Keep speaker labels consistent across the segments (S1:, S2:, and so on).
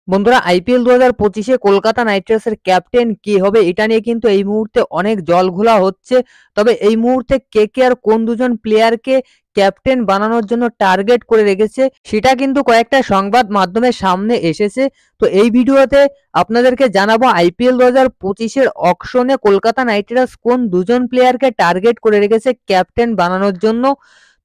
S1: বন্ধুরা IPL 2025-এ Kolkata night রাইডার্সের captain কে হবে এটা নিয়ে কিন্তু এই মুহূর্তে অনেক জলঘোলা হচ্ছে। তবে এই মুহূর্তে কেকেআর কোন দুজন প্লেয়ারকে ক্যাপ্টেন বানানোর জন্য টার্গেট করে রেখেছে সেটা কিন্তু কয়েকটা সংবাদ মাধ্যমের সামনে এসেছে। তো এই ভিডিওতে আপনাদেরকে জানাবো আইপিএল 2025-এর অকশনে কলকাতা নাইট রাইডার্স কোন দুজন প্লেয়ারকে টার্গেট করে রেখেছে ক্যাপ্টেন বানানোর জন্য।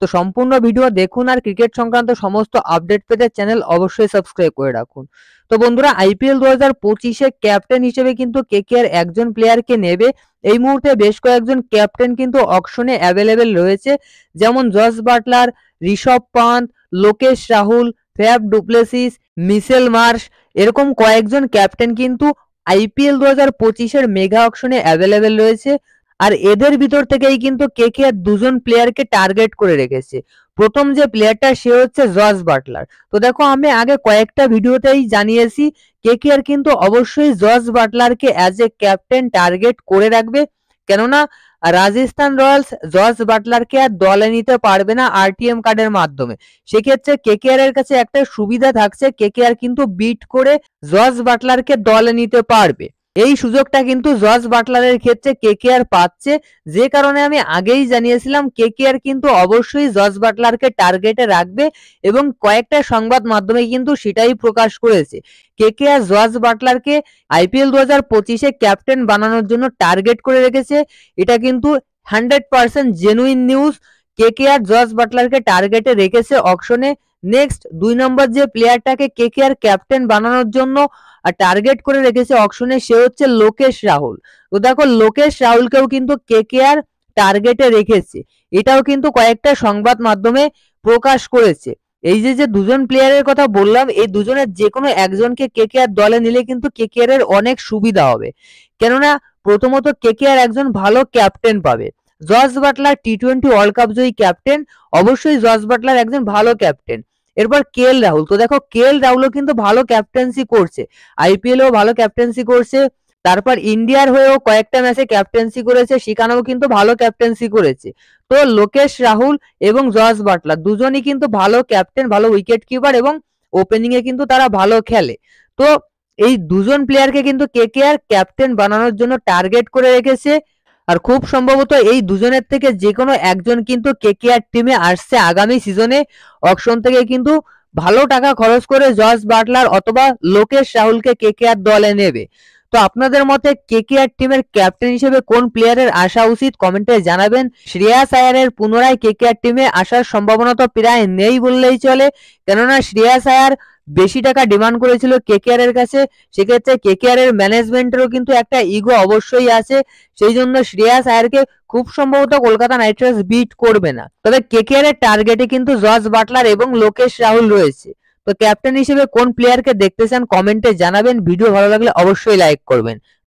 S1: তো সম্পূর্ণ ভিডিও দেখুন আর ক্রিকেট সংক্রান্ত সমস্ত আপডেট পেতে চ্যানেল অবশ্যই সাবস্ক্রাইব করে রাখুন। তো বন্ধুরা আইপিএল 2025-এ ক্যাপ্টেন হিসেবে কিন্তু কেকেআর একজন প্লেয়ারকে নেবে। এই মুহূর্তে বেশ কয়েকজন ক্যাপ্টেন কিন্তু অকশনে অ্যাভেলেবেল রয়েছে, যেমন Jos Buttler, Rishabh Pant, Lokesh Rahul, Faf du Plessis, Mitchell Marsh, এরকম কয়েকজন ক্যাপ্টেন কিন্তু আইপিএল 2025-এর মেগা অকশনে অ্যাভেলেবেল রয়েছে। আর এদের ভিতর থেকেই কিন্তু কেকেআর দুজন প্লেয়ারকে টার্গেট করে রেখেছে। প্রথম যে প্লেয়ারটা সে হচ্ছে জস বাটলার। তো দেখো আমি আগে কয়েকটা ভিডিওতেই জানিয়েছি কেকেআর কিন্তু অবশ্যই জস বাটলারকে অ্যাজ এ ক্যাপ্টেন টার্গেট করে রাখবে, কেননা রাজস্থান রয়্যালস জস বাটলারকে আর দলে নিতে পারবে না আরটিএম কার্ডের মাধ্যমে। সেক্ষেত্রে কেকেআর এর কাছে একটা সুবিধা থাকছে, কেকেআর কিন্তু বিট করে জস বাটলারকে দলে নিতে পারবে। এই সুযোগটা কিন্তু জস বাটলারের ক্ষেত্রে কেকেআর পাচ্ছে, যে কারণে আমি আগেই জানিয়েছিলাম কেকেআর কিন্তু অবশ্যই জস বাটলারকে টার্গেটে রাখবে এবং কয়েকটা সংবাদ মাধ্যমে কিন্তু সেটাই প্রকাশ করেছে। কেকেআর জস বাটলারকে আইপিএল 2025-এ ক্যাপ্টেন বানানোর জন্য টার্গেট করে রেখেছে। এটা কিন্তু 100% জেনুইন নিউজ। কেকেআর জস বাটলারকে টার্গেটে রেখেছে অকশনে। নেক্সট 2 নম্বর যে প্লেয়ারটাকে কেকেআর ক্যাপ্টেন বানানোর জন্য টার্গেট করে রেখেছে অকশনে সে হচ্ছে লোকেশ রাহুল। তো দেখো লোকেশ রাহুলকেও কিন্তু কেকেআর টার্গেটে রেখেছে, এটাও কিন্তু কয়েকটা সংবাদ মাধ্যমে প্রকাশ করেছে। এই যে দুজন প্লেয়ারের কথা বললাম, এই দুজনের যে কোনো একজনকে কেকেআর দলে নিলে কিন্তু কেকেআর এর অনেক সুবিধা হবে, কেননা প্রথমত কেকেআর একজন ভালো ক্যাপ্টেন পাবে। জস বাটলার টি-20 ওয়ার্ল্ড কাপ জয়ী ক্যাপ্টেন, অবশ্যই জস বাটলার একজন ভালো ক্যাপ্টেন। এরপর কেএল রাহুল, তো দেখো কেএল রাহুলও কিন্তু ভালো ক্যাপ্টেন্সি করছে, আইপিএলেও ভালো ক্যাপ্টেন্সি করছে, তারপর ইন্ডিয়ার হয়েও কয়েকটা ম্যাচে ক্যাপ্টেন্সি করেছে, সেখানেও কিন্তু ভালো ক্যাপ্টেন্সি করেছে। তো লোকেশ রাহুল এবং জস বাটলার দুজনই কিন্তু ভালো ক্যাপ্টেন, ভালো উইকেট কিপার এবং ওপেনিং এ কিন্তু তারা ভালো খেলে। তো এই দুজন প্লেয়ারকে কিন্তু কেকেআর ক্যাপ্টেন বানানোর জন্য টার্গেট করে রেখেছে। আর খুব সম্ভবত এই দুজনের থেকে যে কোনো একজন কিন্তু কেকেআর টিমে আসছে আগামী সিজনে। অকশন থেকে কিন্তু ভালো টাকা খরচ করে জস বাটলার অথবা লোকেশ রাহুলকে কেকেআর দলে নেবে। তো আপনাদের মতে কেকেআর টিমের ক্যাপ্টেন হিসেবে কোন প্লেয়ারের আসা উচিত কমেন্টে জানাবেন। শ্রেয়াস আয়ারের পুনরায় কেকেআর টিমে আসার সম্ভাবনা তো প্রায় নেই বললেই চলে, কেননা শ্রেয়াস আয়ার বেশি টাকা ডিমান্ড করেছিল কেকেআর এর কাছে। সেক্ষেত্রে কেকেআর এর ম্যানেজমেন্টেরও কিন্তু একটা ইগো অবশ্যই আছে, সেই জন্য শ্রেয়াস আয়ারকে খুব সম্ভবত কলকাতা নাইট রাইডার্স বিট করবে না। তবে কেকেআর এর টার্গেটে কিন্তু জস বাটলার এবং লোকেশ রাহুল রয়েছে। তো ক্যাপ্টেন হিসেবে কোন প্লেয়ারকে দেখতে চান কমেন্টে জানাবেন। ভিডিও ভালো লাগলে অবশ্যই লাইক করবেন।